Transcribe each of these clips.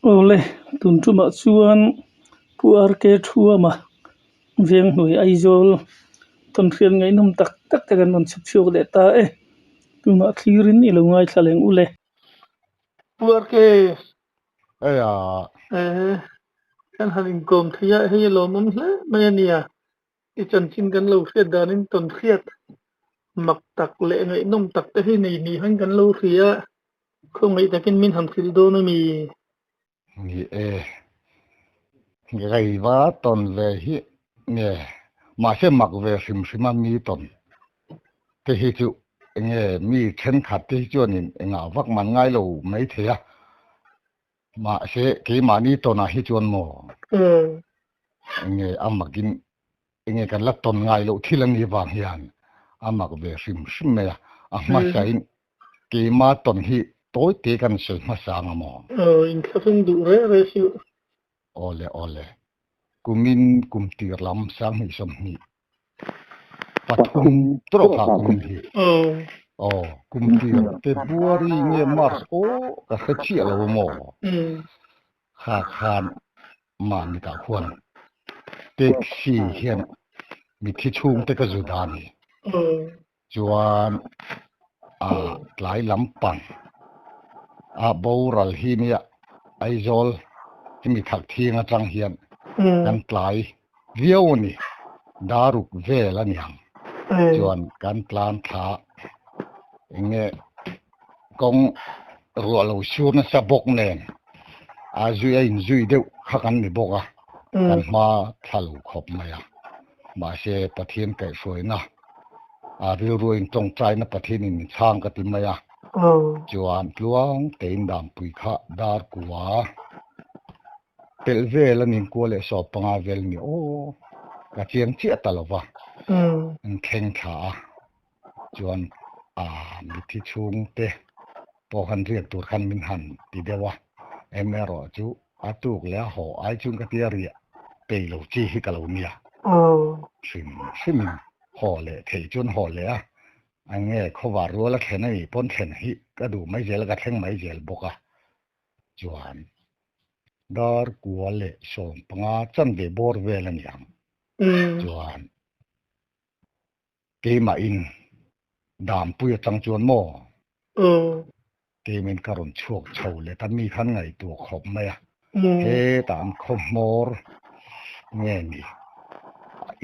ole tun tu ma chuan puar ke thua ma veng hnui aizol ton khian ngai nom tak tak te kan non chep chuak le ta tuma thlirin i lo ngai thaleng ule puar ke Aya, kan hanin kom thia hei lo mom hle mai ania i chan chin kan lo hriat danin ton hriat mak tak le ngai nom tak te hi nei ni han kan lo hria không ngai takin min han thil do na mi gầy vá tuần về hi nghe mà sẽ mặc về sim mà mi tuần thế hi chú nghe mi chân khát thế cho nên ngã vác mà ngay lâu mấy thế à mà sẽ cái mà ni tuần à hi chuan mò nghe âm mặc in nghe cái lát tuần ngay lâu thì lần đi vàng hiền âm mặc về sim mày à mà sai cái mà tuần hi tối tế kan sự mà sang mò in khafung du re siu ole kumin kumtir lam sang hi som hi pathum tro kha kumin hi kumtir February nge March ka khachi lo mo kha khan man ta khon taxi hian mi thi chung te ka zudani chuan tlai lampan boral hi nia aizol mi thak thinga tang hian kan tlai viau ni daruk vel aniang chuan kan plan tha nge kong ruwa lo sur na sa bok nen zui in zui deuh kha kan ni boka kan ma thalo khop maya ma se pathian kai soina ri ruin tong chai na pathian in chang ka ti maya chuan tluang tein dam pui kha dar kuwa pel vel anin ko le so panga vel ni ka chiang chia talowa an kheng tha chuan mi thi chung te po han riat tur khan min han ti dewa emero chu atuk le ho ai chung ka tia ria pe lo chi hi ka lo nia sim ho le thei chun ho le ange khowa ro la khenai pon khen hi ka du mai zel ka theng mai zel boka chuan dar kuale som panga chan de bor vel an yang chuan ke ma in dam pui tang chuan mo ke men karon chuak chho le tan mi khan ngai tu khop mai he tam khop mor nge ni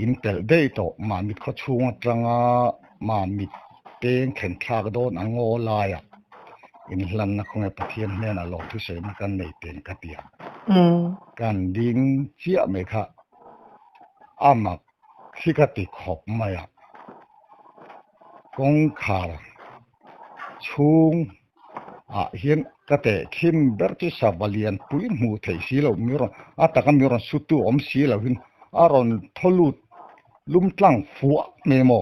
in tel dei to ma mit kho chunga tanga ma mit teng khen thak don ango la ya in hlan na khonge pathian hnen a lo thu se mi kan nei ten ka tia kan ding chia me kha ama khikati khop maya kong khar chung hian ka te khim ber chi sabalian pui mu thei si lo miro ataka miro sutu om si lo hin aron tholu lumtlang fuwa memo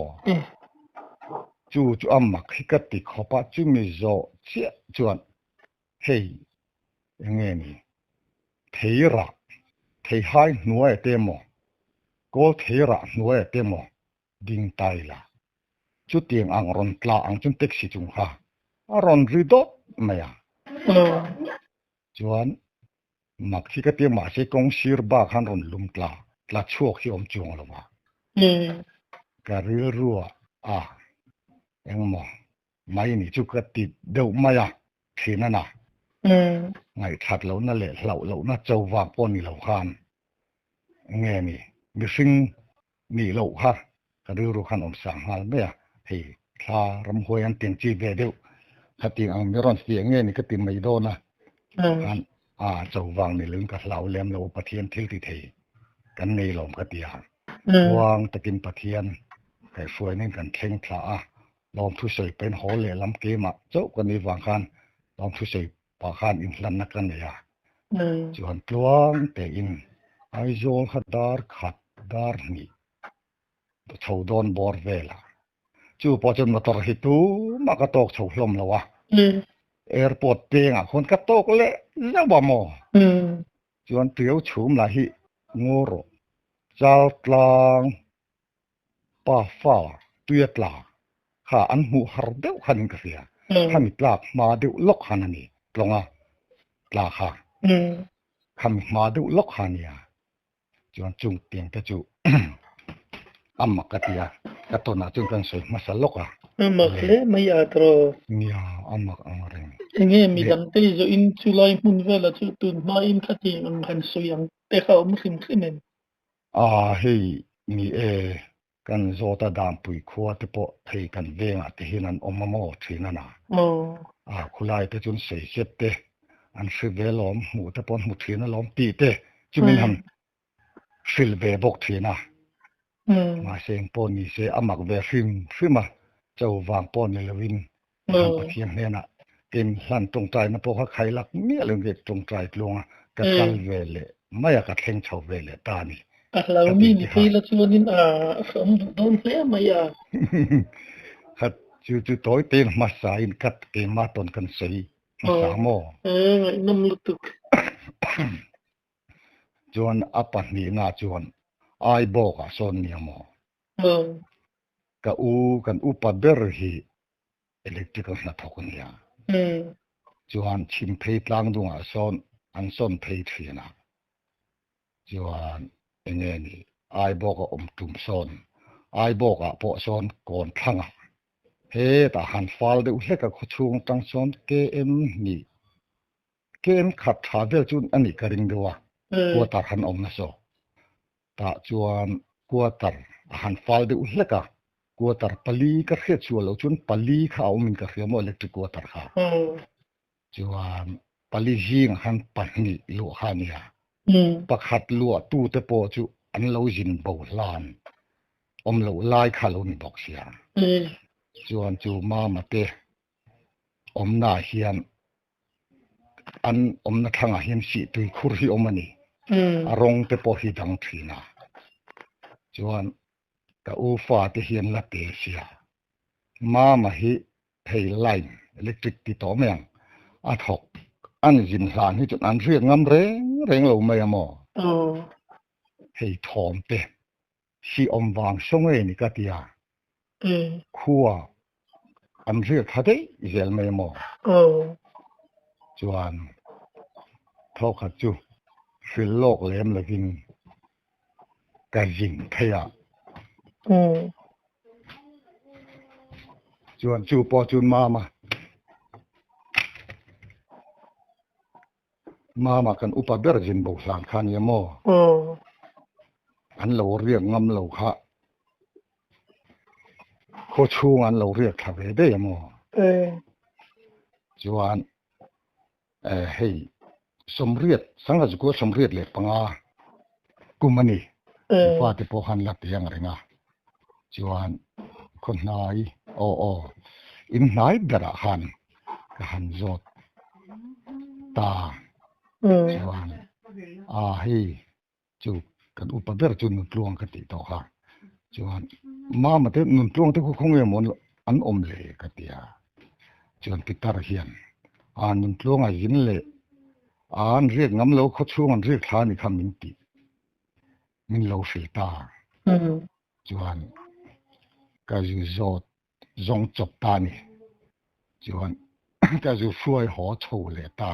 chu amma khikati khopa chu mi zo chia chuan hei nge ni theira thei hai nuai temo ko theira nuai temo ding tai la chu tiang ang ron tla ang chun taxi chung kha aron rido maya chuan mak thi ka tiang ma se kong sir ba khan ron lum tla chuak hi om chung lo ma ka ri ruwa engmo mai ni chu ka ti deuh maya thina na ngai that lo na le lo na chau wa pon ni lo khan nge ni mi sing ni lo ha ka ru khan om sang hal me hei thla ram hoi an ting chi ve deuh khati ang mi ron si nge ni ka ti mai do na an chau wang ni lung ka hlau lem lo pathian thil ti thei kan nei lom ka ti ha wang takin pathian kai fuai nen kan thleng thla lom thu soi pen ho le lam ke ma chau kan ni wang khan lom thu soi pa khan in hlan na kan ya chuan tluang te in ai zol khadar khat dar ni to chho don bor vela chu po chon motor hi tu ma ka tok chho hlom lawa airport te nga khon ka tok le zawa mo chuan tiau chhum la hi ngoro chal tlang pa fa tuetla kha an hu har deuh khan ka ria khan tlak ma deuh lok han ani tlonga tla kha khăm mà đủ lốc hà nia chuan chung tiếng cái chú amma cái tia cái tôn nào chung cần soi mà sao lốc à mà lẽ mấy à rồi nia amma reng nghe mi đam tê zo in chu lai mun ve là chu tun ma in khát tiền ăn han soi ăn tê khao mất khim khim hei ni kan zota dam pui khuwa te po thei kan venga te hinan omamo thina na khulai te chun sei set te an hrivelom mu te pon mu thina lom ti te chumin han hril ve bok thina ma seng pon ni se amak ve hrim chau wang pon ni lawin han pathian hena ken hlan tong trai na po kha khailak mi leng ge tong trai tlonga ka kal ve le maya ka thleng chho ve le ta ni lâu mình thấy là chưa nên sống đón thế mà ya khát chú tối tên mà sai cắt cái mà tôn cần sấy mà sao mò ngày năm lục tục chuan apan ni na chuan ai bo ka son ni mo ka kan pa ber hi electrical na thokon ya chuan chim phei tlang dunga son phei thina chuan nghe ni ai bo ka tum son ai bo ka po son kon thanga he ta han fal de hle ka khuchung tang son km ni km khat tha vel chun ani karing dewa ko ta han om na so ta chuan ko tar han fal de hle ka ko tar pali ka khe chu lo chun pali kha om min ka khemo electric ko tar kha chuan pali jing han pahni lo hania pakhat lua tu te po chu an lo jin bo hlan om lo lai kha lo ni bok sia chuan chu ma ma te om na hian an om na thanga hian si tui khur hi om ani arong te po hi dang thina chuan ka u fa te hian la te sia ma hi thei line electric ti to meng a thok an jin hlan hi chun an riek ngam reng lo mai amo hei thom te si om wang songe ni ka tia khuwa an riek thade zel mai mo chuan thok kha chu fil lok lem lakin ka jing thaya chuan chu po chun mama kan upa ber jin bo hlan khan ye mo an lo riek ngam lo kha kho chung an lo riek tha ve de mo chuan hei somriat sanga ju ko somriat le panga kumani fa te po han la tiang renga chuan khon nai in nai bera han ka han zot ta chuan hei chu kan upa ber chu nu tluang ka ti to ha chuan ma te nu tluang te khong e mon an om le ka tia chuan pitar hian nu tluang a yin le an riek ngam lo kho chung an riek thla ni kham min ti min lo fil ta chuan ka ju zot zong chop ta ni chuan ka ju fuai ho chho le ta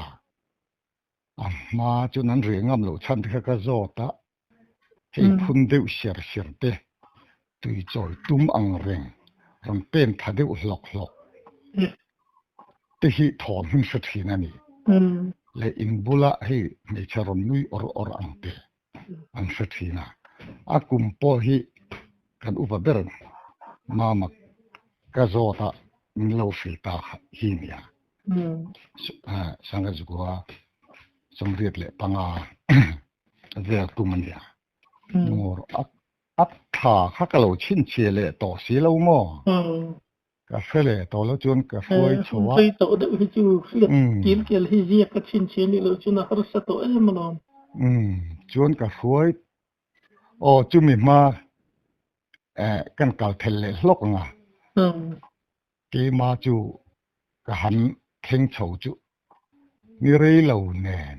ma chuan an riek ngam lo chan te ka zota hei phun deuh ser te tui choi tum ang reng ram pen tha deuh hlok te hi thom hin sa thin ani le in bula hei me charon nui or ang te ang sa thina a kum po hi kan upa ber mama ka zota min lo fil ta hi nia sanga zugwa somriat le panga vel tumania ngor ap tha kha ka lo chin che le to si lo mo ka fele to lo chun ka foi chowa foi to de hi chu kin kel hi ji ka chin che ni lo chuna har sa to e manon chun ka foi chu mi ma kan kal thel le hlok nga ke ma chu ka han theng chho chu ni rei lo nen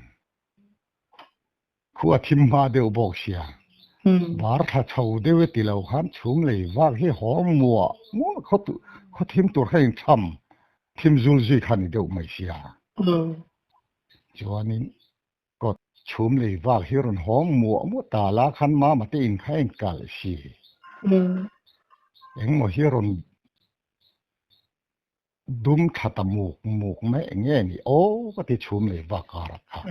khu thim ma deu bok sia bar tha chho deu ti lo khan chum le wa hi ho mua mo kho thim tur khain tham thim zul ji khan deu mai sia chuanin ชุมเลยว่าฮิรอนห้องมัวมัวตาลาขันมาติอินให้กัลชีเอ็งมัวฮิรอนดุมขัดมูกมูกไม่เงี้ยนี่โอ้ก็ที่ชุมเลยว่าการะครับ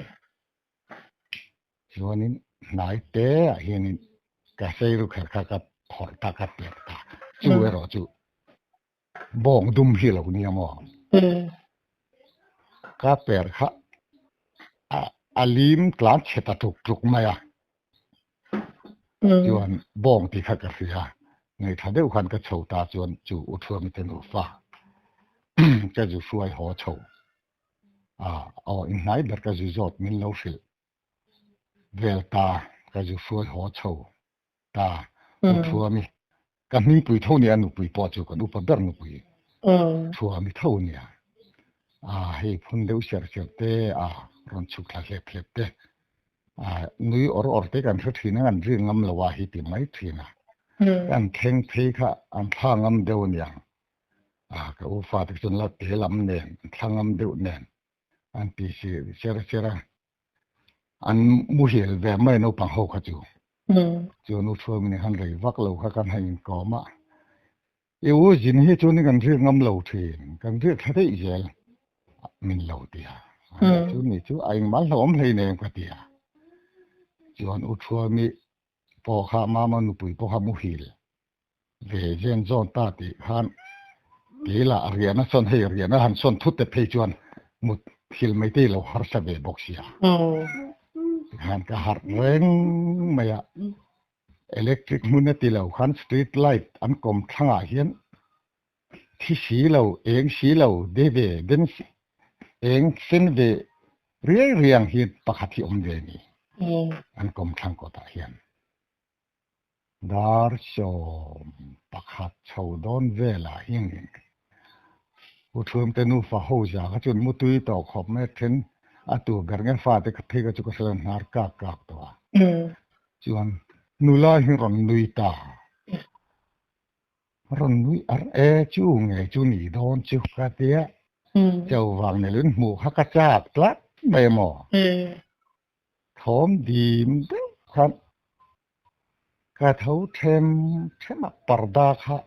ส่วนนี้นายเตะเห็นกระเซรุขะกับหอตากับเปลือกตาจู่เอรอจู่บ่งดุมฮิลนี่มั้งก็เปลือกค่ะอาลิมกลางเฉตตุกลุกมาจวนบ่งที่ขัดกระเสียในถ้าเดี๋ยวขันก็โชว์ตาจวนจู่อุทวมิเตนุฟ้าก็จะช่วยหัวโชว์เอาอินไหนเด็กก็จะจอดมิลโลฟิลเวลตาก็จะช่วยหัวโชว์ตาอุทวมิกันมีปุยเท่านี้นุปุยปอจูกันอุปเบอร์นุปุยทัวมิเท่านี้ให้พ้นเลี้ยวเสียเตะรอนชุกลาเล็บเตะนุยอร์เตกันทุกทีนั้นเรื่องงำละว่าฮิติไม่ทีนะกันเข่งเพค่ะอันท่างำเดียวเนี่ยก็อุฟาติจนละเตลำเนี่ยท่างำเดียวเนี่ยอันปีเสียอันมุเฮลแบบไม่นปังหกจูจนุชวมินหันเลยวักเราข้ากันให้กอมาเอวจินเฮจนี่กันเรื่องงำเหล่าเทียนกันเรื่องทะเลเจลมินเหล่าเดียจูนี่จูไอ้มาหลอมเลยเนี่ยก็เดียจวนอุชวมิพอข้ามามันปุยพอข้ามุฮิลเวเจนจอนตาติฮันเกล่าเรียนส่วนให้เรียนหันส่วนทุตเตเพจวนมุดฮิลไม่ได้เราฮาร์สเบบ็อกเซียหันก็ฮาร์เร่งไม่อะอิเล็กทริกมุนติเราขันสตรีทไลท์อันกลมทั้งอาเฮียนที่สีเราเองสีเราเดเวเดนเองเส้นเดเรียงหินปะขัดที่อมเดนี่อันกลมทั้งก็ตาเฮียนดาร์ชอมปะขัดชาวดอนเวลาหิงอุทวมเตนูฟ้าหูจากจนมุตุยต่อขอบแม่เทนอาตัวเบรเงฟ้าเตกเทกจุกเสลนฮาร์กากตัวจวนนูลาหิรอนนุยตารอนนุยจูไงจูนี่โดนจุกเตียเจ้าวางในลื่นหมู่ฮักจักลัดใบหมอทอมดีมเด้อครับกระเท้าเทมมาปรดาค่ะ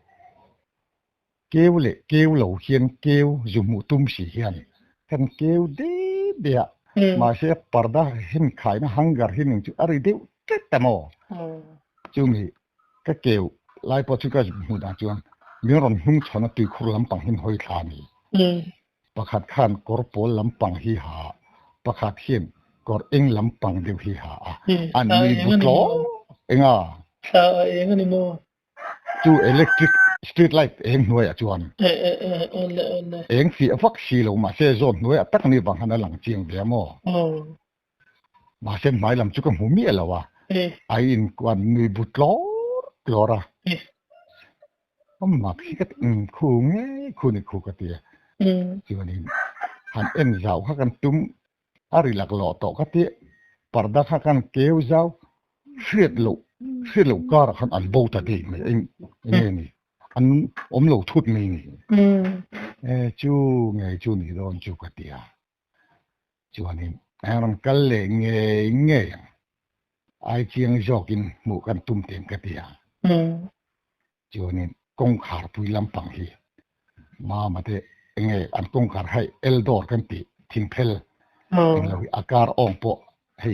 เกลเล่เกลเหล่าเฮียนเกลจุมุตุมสีเฮียนกันเกลเดียมาเสียปรดาเห็นขายนะฮังการเห็นหนึ่งจุอะไรเดียวเจ็ดแต่หมอจุมีก็เกลไล่พอชุก็มุดาจวนมีรอนหุ่งชนะตุยครัวลำปังเห็นหอยทานีประคัดขันกอร์ปอลลำปังฮีหาประคัดเห็นกอร์เอ็งลำปังเดียวฮีหาอันนี้บุตรเอ็งเองนี่โมจูอิเล็กทริกสตรีทไลท์เองหน่วยจวนเองฟีฟักซีลงมาเซซอนหน่วยตักนี่บางขณะหลังเจียงเดียมมาเส้นไม้ลำจุกหูมีอะไรวะไอ้อินกวนมีบุตรกลอระมาพี่ก็คู่ไงคู่นี่คู่กติจวนนี้หันเอ็นเจ้าข้ากันตุ้มอาริลักหล่อต่อกติปรดาข้ากันเกลเจ้าเสียดลูกก็ขันอันโบตัดเองเองนี่อันเราทุดมีนี่จูไงจูนี่โดนจูกติอาจูนี่มันกัลเล่เงยไอเชียงจอกินหมูกันตุ้มเต็มกติอาจูนี่กงขาปุยลำปังฮีมาเตเงยอันกงขาให้เอลดอร์กันติทิ้งเพลเราอาการอ่องปอให้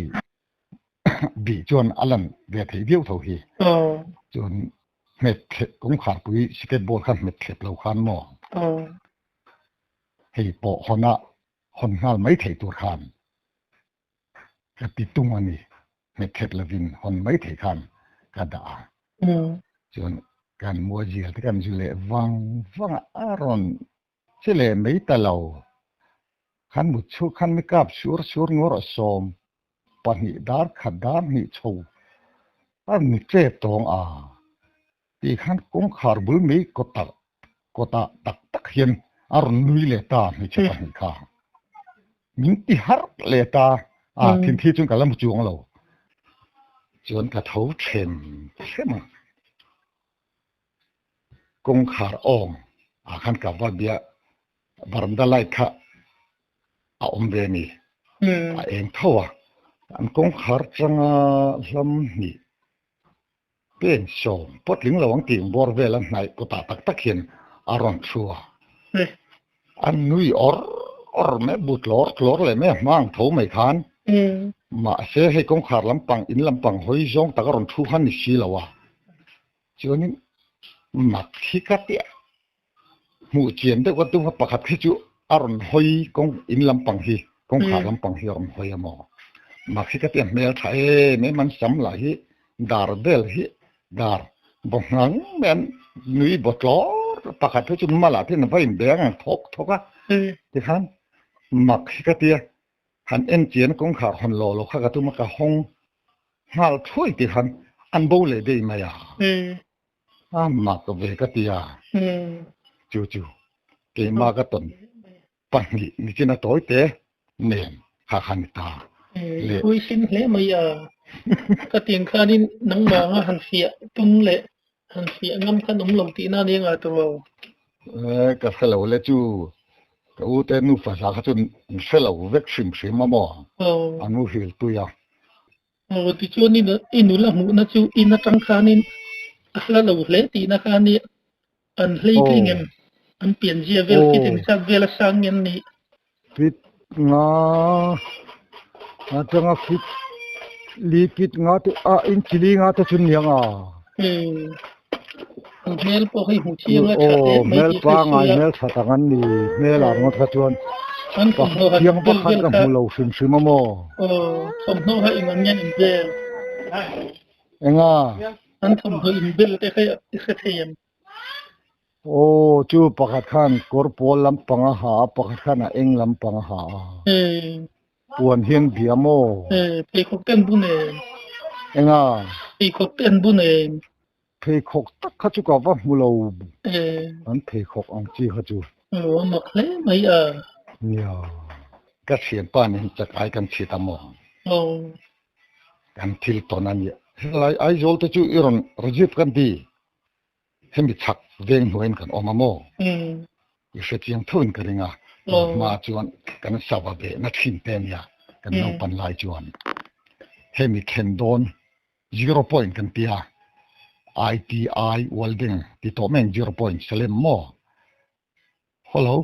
บีจวนอันนั้นเบียดให้เบี้ยวเท่าฮีจวนเม็ดกงขาปุยสเก็ตบอร์ดขันเม็ดเข็บเราขันหมอให้ปอหอนงาไม่เทตัวขันกติตุงวันนี้เม็ดเข็บละวินหอนไม่เทขันกระดาจวนการมัวเจียที่กันจุเลวังอารอนเฉลไม่ตะเลาขันมุดชูขันไม่กลับชัวงอรสอมปนิดาร์ขัดดาร์นิชูอันนี้เจ็บตองที่ขันกงขารบุลมีกตาตักเห็นอารอนนุยเลตาไม่ใช่ปนิข้ามินที่ฮาร์เลตาทิ้งที่จนกันแล้วมุจวงเราจนกระเท้าเช่นกงขาอ่องขันกับว่าเบียบารมดาไลค่ะอมเวนีเองเท่า anh cũng khát rằng lâm nhị bên sầu bất lính là vắng tiền bor về lần này của ta tắc tắc hiện aron chua anh nuôi or mẹ bút lor lại mẹ mang thấu mày khan mà sẽ hay cũng khát lắm bằng in lắm bằng hối giống ta aron chu han xí là wa cho nên mặc khi cắt tiệt mù chiến đấy có tung bạc hết chú aron hối cũng in lắm bằng hi cũng khát lắm bằng hi aron hối mà mặc khi cắt tiệt mẹ thấy mẹ mình sắm lại hi dar del hi dar bong ngang men nuôi bột lor bạc hết chú mà là thế nó phải béng thóc á thì hắn mặc khi cắt tiệt hắn em chiến cũng khát hắn lò khát cái tung cái hông hal thôi thì hắn ăn bầu lại đây mà à mặc về cái tiệt chú cái mà cái tuần bằng gì chỉ là tối té nền khăn ta ui xin lẽ mày cái tiếng khan đi nắng vàng hàn xịa tung lệ hàn xịa ngâm khăn ống lồng tí na đi ngà tàu cái phải lâu lệ chú cái u tên nu phải sao chú phải lâu vết xìm mà mò anh nu hiểu tôi à thì chú ni nữa in nu là mũ na chú in na trăng khan đi là lâu lệ tí na khan đi anh lấy cái ngem anh biển gì về cái tiếng chắc về là sang ngem này fit ngã chẳng ngã fit li fit ngã thì in chili ngã thì chun nhang mel po hay hụt chiang á mel pa ngay mel sa tangan ni mel là ngót cái chuan anh không nói chiang bắc khăn cái mù lâu xìm mà mò không nói hay ngắm nhận về anh anh không nói về cái thêm chú pakat khan korpol lampang ha pakat khan eng lampang ha puan hian biamo pe khok ten bu ne enga pe khok ten bu ne pe khok tak kha chu ka wa mulo an pe khok ang chi ha chu mak le mai ya ka sian pa ni chak ai kan chi ta mo kan thil ton an ya lai ai zol te chu iron rajip kan di hemi chak veng hoin kan omamo i se chiang thun ka ringa ma chuan kan sawa be na thin ten ya kan no pan lai chuan hemi khen don 0 point kan tia ITI welding ti to men 0 point selem mo hello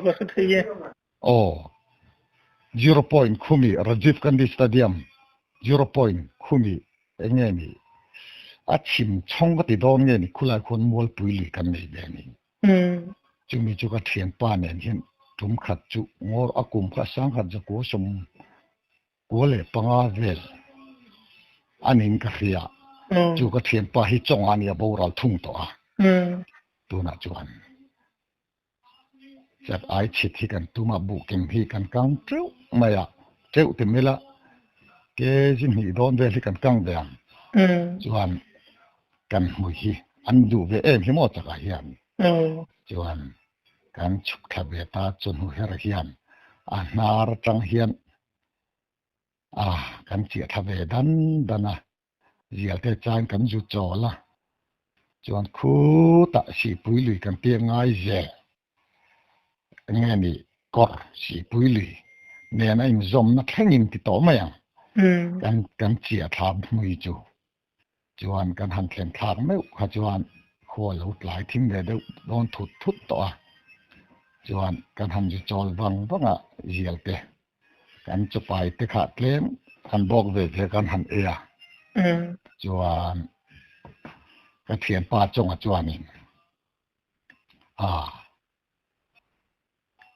ba se thie 0 point khumi rajiv gandhi stadium 0 point khumi engeni achim chong ti don nge ni khulai khon mol puili kan nei be ni chumi chu ka thian pa nen hin tum khat chu ngor akum kha sang khat ja ko som ko le panga vel anin ka khia chu ka thian pa hi chong ania boral thung to tu na chuan chat ai chit hi kan tuma bu kem hi kan kang treu maya treu te mela ke jin hi don vel hi kan kang dang chuan kan hui hi an du ve em hi mo taka hian chuan kan chuk thabe ta chun hu her hian a nar tang hian kan chi thabe dana zial te chan kan ju chola chuan khu ta si pui lui kan te ngai je nge ni kor si pui lui ne na im zom na thengin ti to mayang kan chi thab mui chu chuan kan han thlen thak meu kha chuan kho lo tlai thim ve deuh don thut to chuan kan han ju chol wanga zial te kan chupai te kha tlem kan bok ve kan han ea chuan kan thian pa chonga chuanin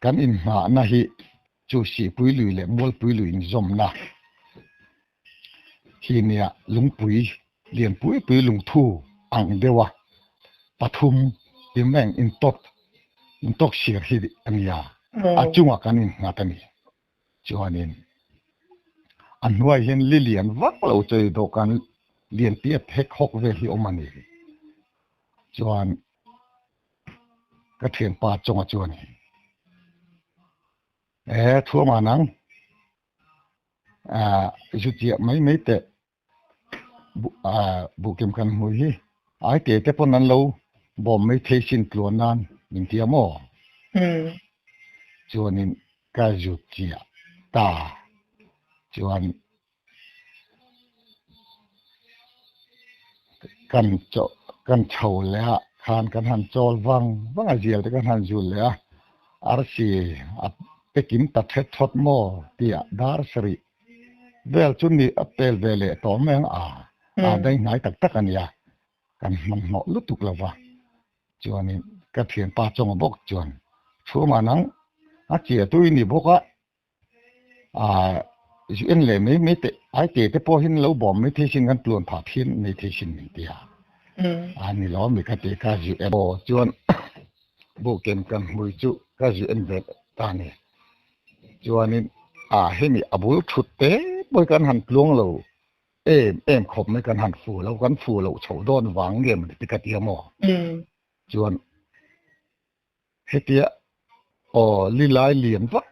kan in ma na hi chu si pui lui le mol pui lui in zom na hi nia lungpui lian pui lung thu ang dewa pathum timeng in tok sir hi ania achunga kanin ngatani chuanin anhuai hian lilian vak lo chei do kan lian tia thek hok ve hi omani chuan ka thian pa chonga chuan thua mà nắng chút chuyện mấy tệ bộ kiểm căn mùi hi ai tệ tệ pon ăn lâu bỏ mấy thế xin tuần nan mình tiêm mò cho nên cái chút chuyện ta chuan kan chho le khan kan han chol wang a zial te kan han zul le arsi at pekim ta thet thot mo tia dar sri bel chuni apel vele to meng a dai ngai tak tak ania kan man mo lutuk lawa chuan ka thian pa chong bok chuan thuma nang a chia tui ni boka in le me te ai te po hin lo bom me the sin kan tuan pha thin me the sin ni tia ani lo mi ka te ka ji ebo chuan bo kem kan mui chu ka ji en ve ta ni chuan in hemi abul thut te boi kan han tlung lo em khop me kan han fu lo chho don wang gem ti ka tia mo chuan hetia li lai lian vak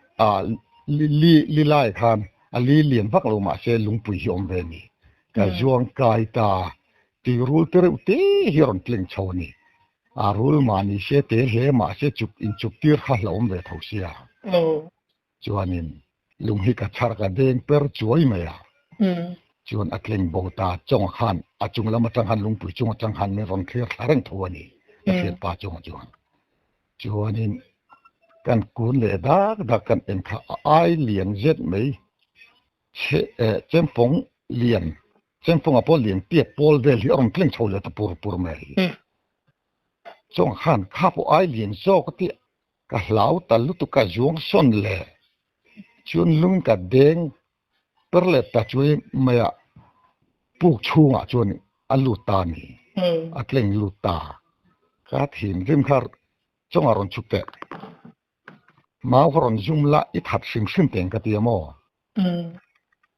li lai khan li lian vak lo ma se lungpui hi om ve ni ka zuang kai ta ti rul tere te hiron tling choni rul ma ni se te he ma se chuk tir kha lo om ve thosia chuanin lung hi ka char ka deng per chuai me ya chuan atleng bo ta chong khan chung lama tang han lungpui chung tang han me ron thlir thareng thawani ka thian pa chuanin kan kun le dak kan en kha ai lian zet mei chempong apo lian pia pol vel hi ong kleng chole ta pur mei chong khan kha po ai lian zo ka ti ka hlau ta lu tu ka zuang son le chun lung ka deng perle ta chui maya pu chunga chun alu ta ni atleng lu ta ka thin rim khar chong aron chukte mau horon jumla i that sim teng ka ti mo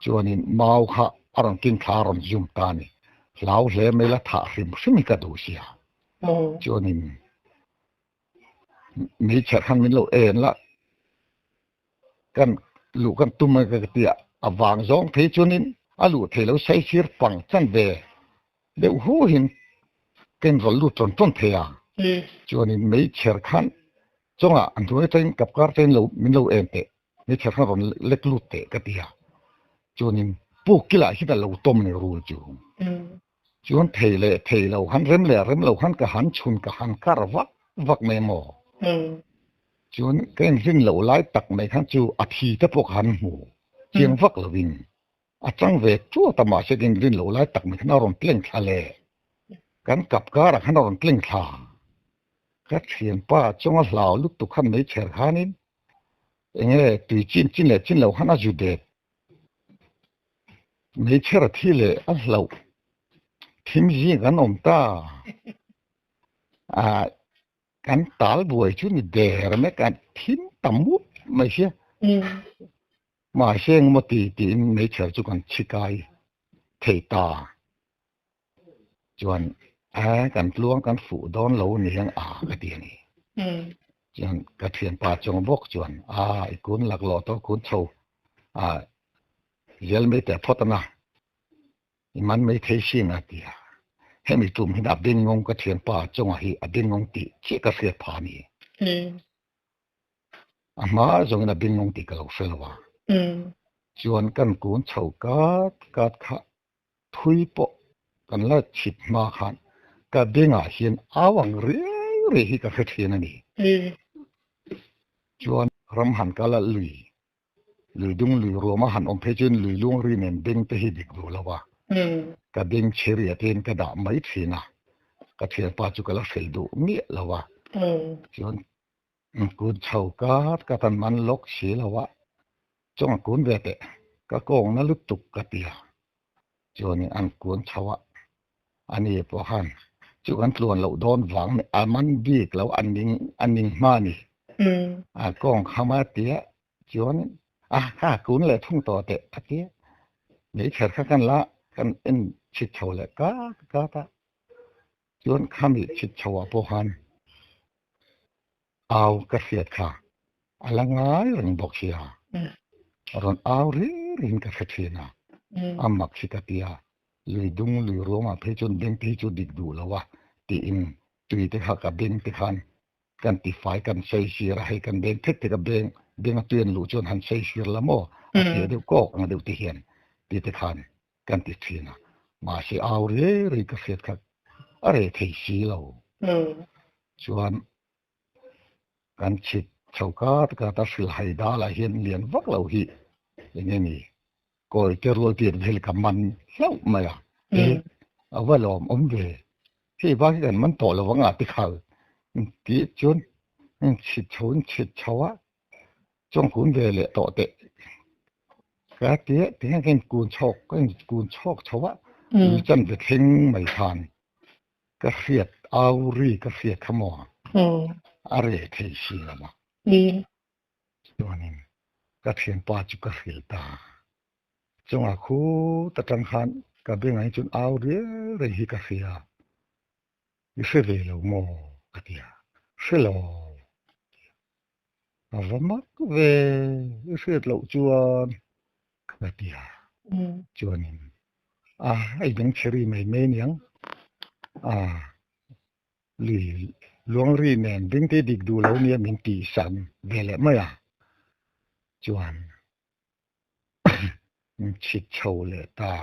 chuanin mau kha aron kin tharon zum ta ni hlau hle me la tha sim ka du sia chuanin mi chat han min lo en la kan lu kan tum ka tia awang zong the chuanin alu the lo sai sir pang chan ve de hu hin ken rol lu ton the ya chuanin mi cher khan chonga anthoi ten kapkar ten lo min lo ente mi cher khan ron lek lu te ka tia chuanin pu kila hi da lo tom ni ru chu chuan thei lo han rem lo han ka han chun ka han kar vak me mo chuan ken ring lo lai tak mai khan chu a thi te pok han mu chiang vak lo win a chang ve chu ta ma se king ring lo lai tak mai khan ron tleng thale kan kapkar khan ron tleng tha ka thian pa chonga hlau lu tu khan mai cher khanin enge tui chin lo hana ju de mai cher thi le a hlau thim ji kan om ta kan tal buai chu ni der me kan thim tamu mai se ma seng mo ti mai cher chu kan chikai thei ta chuan kan tluang kan fu don lo ni hang ka ti ni chuan ka thian pa chong bok chuan i kun lak lo to kun tho yel me te photana iman me thei sin a tia hemi tum hin a bin ngong ka thian pa chong hi a bin ngong ti che ka se pha ni ama zong na bin ngong ti ka lo felwa chuan kan kun chho ka kha thui po kan la chit ma khan ka benga hian awang re hi ka khethian ani chuan ram han kala lui dung lui roma han om phejin lui lung ri nen ding te hi dik do lawa ka ding cheri aten ka da mai thina ka thian pa chu kala fel du mi lawa chuan kun chho ka tan man lok si lawa chong kun ve te ka kong na lut tuk ka tia chuan an kun chawa ani po han chu kan tluan lo don wang me aman bik lo aning ma ni kong khama tia chuan ha kun le thung to te atia nei cher kha kan la kan en chit chho le ka ta chuan khami chit chho po han aw ka fiat kha alangai ring bok sia ron aw rin ka khathina amak sikatia lui dung lui roma phechun deng ti chu dik du lawa ti in tui te kha ka beng te khan kan ti fai kan sei si ra hai kan beng thek te ka beng bên tuyên lũ chôn hắn xây xưa lắm mò thế đều có mà đều thể hiện thì thế khanกันติดทีนะมาเสียเอาเรื่อยก็เสียครับอะไรที่สีเราชวนกันฉิดชาวกาตกาตัดสิลายดาลาเห็นเลียนวักเราฮีอย่างนี้ก็จะรู้ที่เรื่องกับมันเล่าไหมอ่ะเอาว่าลมเวที่บ้านกันมันโตแล้วว่างาติเขาที่จนฉิดชนฉิดชาวะจงขุนเวเลยโตเตะก็เตี้ยที่ให้กันกูนชอกชาวะจันไปทิ้งไม่ทานก็เสียดเอารีก็เสียดขโมยอะไรที่สีละมั้งตัวนี้ก็เทียนปาจุกเสียตาจงอาคูตะจังหันก็เป็นไงจนเอาเรื่อยก็เสียยิ่งเสียเลยโมก็เดียเสียแล้วเอาว่ามักเวยิ่งเสียแล้วจวนก็เดียจวนนี้ไอ้เบงเชอรี่ไม่เมียงหรือหลวงรีแนนเบงที่ดิกดูแล้วเนี่ยมันตีสันเวลาไม่จวนชิดโชว์เลยตา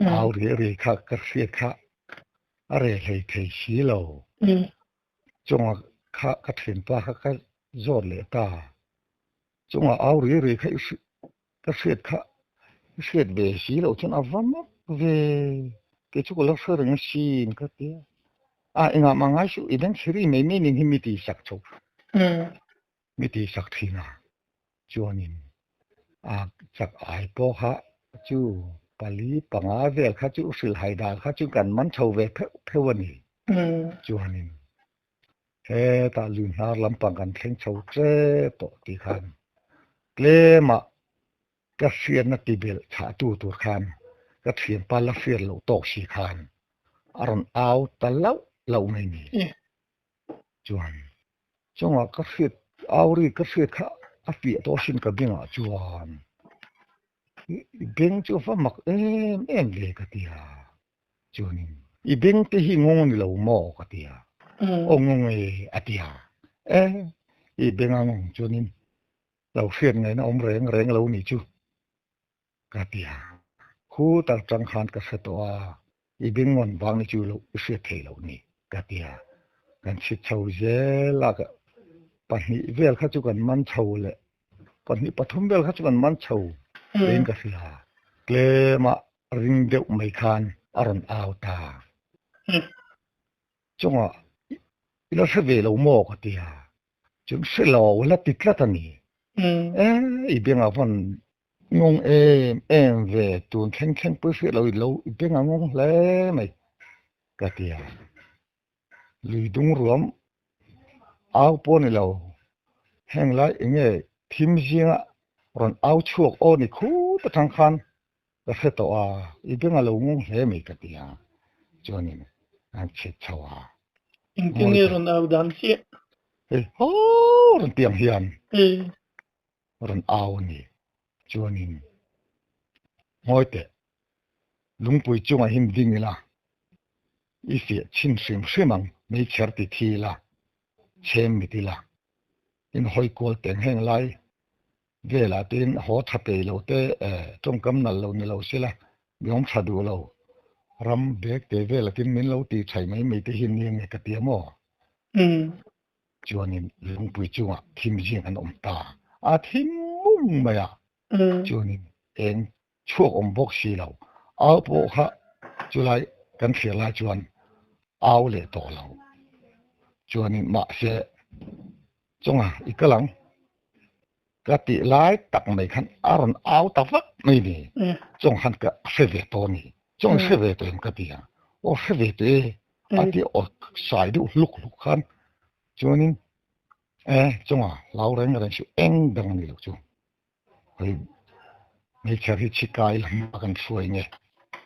เอาเรื่อยๆค่ะกระเสียค่ะอะไรเลยเทชีเราจงค่ะกระเทียนป้าค่ะก็โจดเลยตาจงเอาเรื่อยๆค่ะกระเสียค่ะเสียเบสีเราจนเอาว่ามักเวกิจกุลเสริงชีนก็เดียเองมังไงชูอีเวนต์ซีรีส์ไม่มีนิ่งมิติสักชุบมิติสักทีน่ะจวนนินจากไอ้พวกเขาจู่ปลีปังอาเวลเขาจู่สิลายดาเขาจู่กันมันชาวเวเพวันนี้จวนนินตาลุนหาลำปังกันเข่งชาวเจ้าต่อที่ขันเกลมาก็เสียนติเบลชาตัวขันก็เสียนปาลเฟียนเราตกสีขันอารมณ์เอาตะเล่าเราไม่มีจวนจังหวะก็เสียเอารีก็เสียค่ะเปียตัวชินกับเบงจวนเบงจูฟ้ามักเลยก็เดียจวนอีเบงที่หิงงนี่เราหม้อก็เดียงงเดียอีเบงงจวนเราเสียนไงนะแรงเรานี่จูก็เดียคู่ตัดจังหันก็เสตัวอีเบงงอนวางนี่จูเราเสียเทเรานี่ก็เดียกันชิดเชาเจล่ะก็ปนิเวลข้าจุกันมันเชาเลยปนิปฐมเวลข้าจุกันมันเชาเล่นก็เสียเกลมาริงเดียวไม่คันอารมณ์เอาตาจงเราเสวยเราโมก็เดียจงเสลาเวลาติดละตันนี่อีเบียงวันงงเวตัวแข็งเพื่อเสียเราอีเบียงงงเลยไม่ก็เดียลุยดุงรวมเอาปนเราแห่งไรเงี้ยทิมเสียงรอนเอาช่วงโอนี่คู่ตะทางคันก็เสตัวอีเบงเรางงเฮ้ไม่กันดีอ่ะจวนนี่อันเช็ดชัวอินเทอร์เน็ตรอนเอาดันเสียโอ้รอนเตียงเฮียนรอนเอานี่จวนนี่มอยเตะลุงปุยจงหิมดิ้งละอีเสียชินซิมังไม่เชื่อติทีละเชมมิติละอินหอยกอลแต่งแห้งไรเวลาที่หัวทับไปเราเตะจงกำนัลเราเนี่ยเราสิละยอมชาดูเรารำเบกเตเวลาที่มินเราตีใช่ไหมไม่ตีหินยังไงกะเตียมอจวนนี่ลุงปุยจงทิมยิงอันอมตาทิมมุ่งไปจวนนี่เองช่วงบกสีเราเอาพวกเขาจุไลกันเสียละจวนเอาเลยตัวเราจวนนี่มาเสียจงอีกหลังกติไล่ตักไม่ขันอารมณ์เอาตักฟักไม่ดีจงหันกับเสวตัวนี้จงเสวตัวเองก็ดีโอ้เสวตัวอันที่ออกสายดูลุกขันจวนนี่จงเราเร่งชิเองดังนี้ลูกจูเฮ้ยไม่แค่ที่ชิกายลำบากกันสวยไง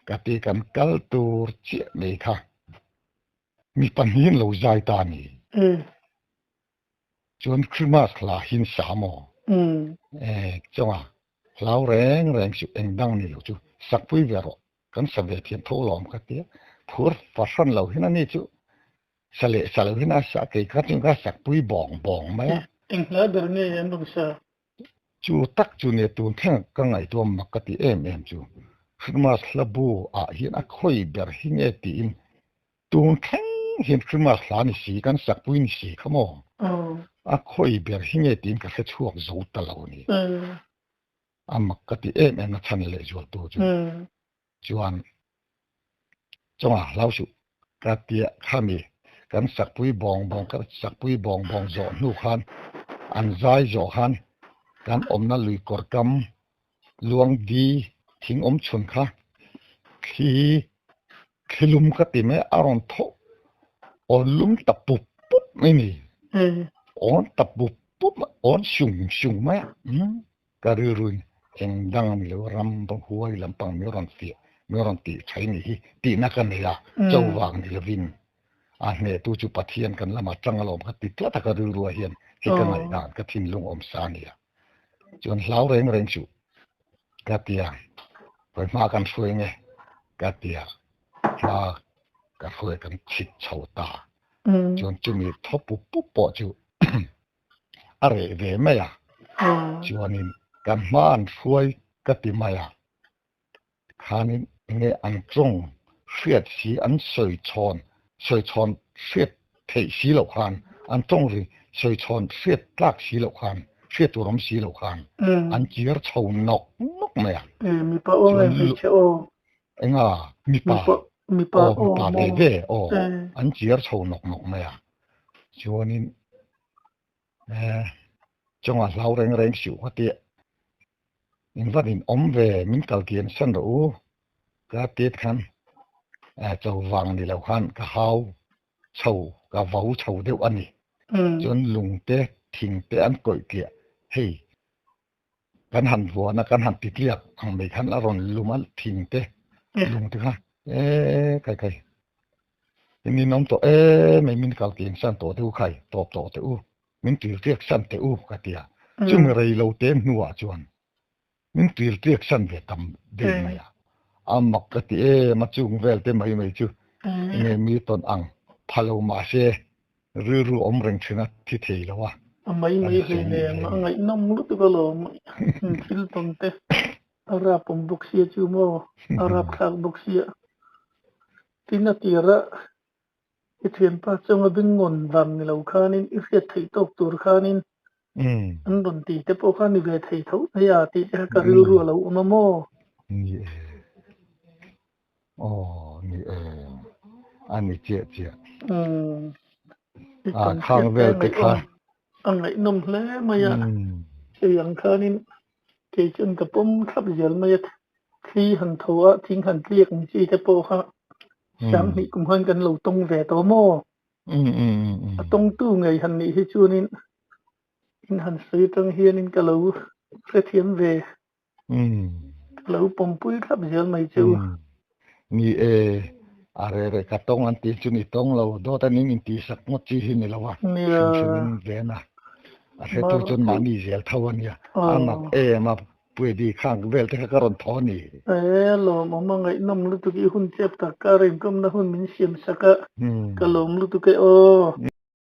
กติกันกัลตูร์เจี๊ยเลยค่ะมีปัญหาเราใจตานี่จนคริสต์มาสลาหินสามจังเราแรงสุดเองดังนี่ลูกจูสักปุยเวรกันสเวทีทอลอมกันเดียพูดภาษาเราเห็นนี่จูสเลเห็นสักเกี่ยกับจุงก็สักปุยบองไหมเองแล้วเดี๋ยวนี้ยังต้องเชื่อ chu tak chu ne tun theng ka ngai to makati em chu Christmas labu a hian a khoi ber hinge ti in tun theng hian Christmas la ni si kan sak puin si khamo a khoi ber hinge tin ka se chuak zo ta lo ni a makati em na chan le jo to chu chuan chonga lau su ka tia khami kan sak pui bong ka sak pui bong zo nu khan an zai zo khan kan omna lui kor kam luang di thing om chun kha khilum ka ti me aron tho on lum ta pup pup mai ni on ta pup pup on shung ma ka ruin eng dang mi lo ram bang huai lam pang mi ron ti chai ni hi ti na kan ya chau wang ni lovin a ne tu chu pathian kan lama changalom ka ti tla ta ka ru hian hi ka ngai dan ka thin lung om sa ni ya chon hlau reng chu ka tia rồi mà kan suy nghe ka tia ma ka suy kan chit chau ta chon chu mi thop pu po chu are ve me ya chuanin kan man suy ka ti ma ya khanin nge an chong hriat si an soi chon hriat thei si lo khan an chong ri soi chon hriat tlak si lo khan hriat turam si lo khan an chiar chau nok me ya mi pa o ngai che o enga mi pa o pa ve an chiar chau nok me ya chuanin chonga hlau reng siu hati in vanin om ve min kal kian san ro ka tet khan chau wang ni lo khan ka hau chau ka vau chau deuh ani chon lung te thing te an koi kia hei kan han vua na kan han titliak ang me khan la ron lumal thing te lung te kha kai ni nom to me min kal kian san to deuh khai top to te u min tir tiak san te u ka tia chung rei lo te nuwa chuan min tir tiak san ve tam de ma ya amak ka ti ma chung vel te mai chu nge mi ton ang phalo ma se ru om reng thina thi thei lo wa mai he ne ma ngai nom lu tu ko lo fil ton te ara pom buk sia chu mo arab khak buk sia tina tira ithian pa chonga bin ngon vam ni lo khanin i riat thei tok tur khanin an don ti te po khan ni ve thei tho ya ti te ka ru lo ma mo ni ni ani che khang vel te kha ang ngai nom hle ma ya yang khanin ke chun ka pom khap jel ma ya khi han thoa thing han kliek ni chi te po kha sam ni kum han kan lo tong ve to mo tong tu ngai han ni hi chunin in han sui tang hian in ka lo se thiam ve lo pom pui khap jel mai chu ni are ka tong an ti chu ni tong lo do ta ning in ti sak mo chi hi ni lo wa shin ve na a se tu chun ma ni zel thawan ya amak ma pui di khang vel te ka ron tho ni lo ma ngai nom lu tu ki hun chep ta ka rim kom na hun min siam saka ka lom lu tu ke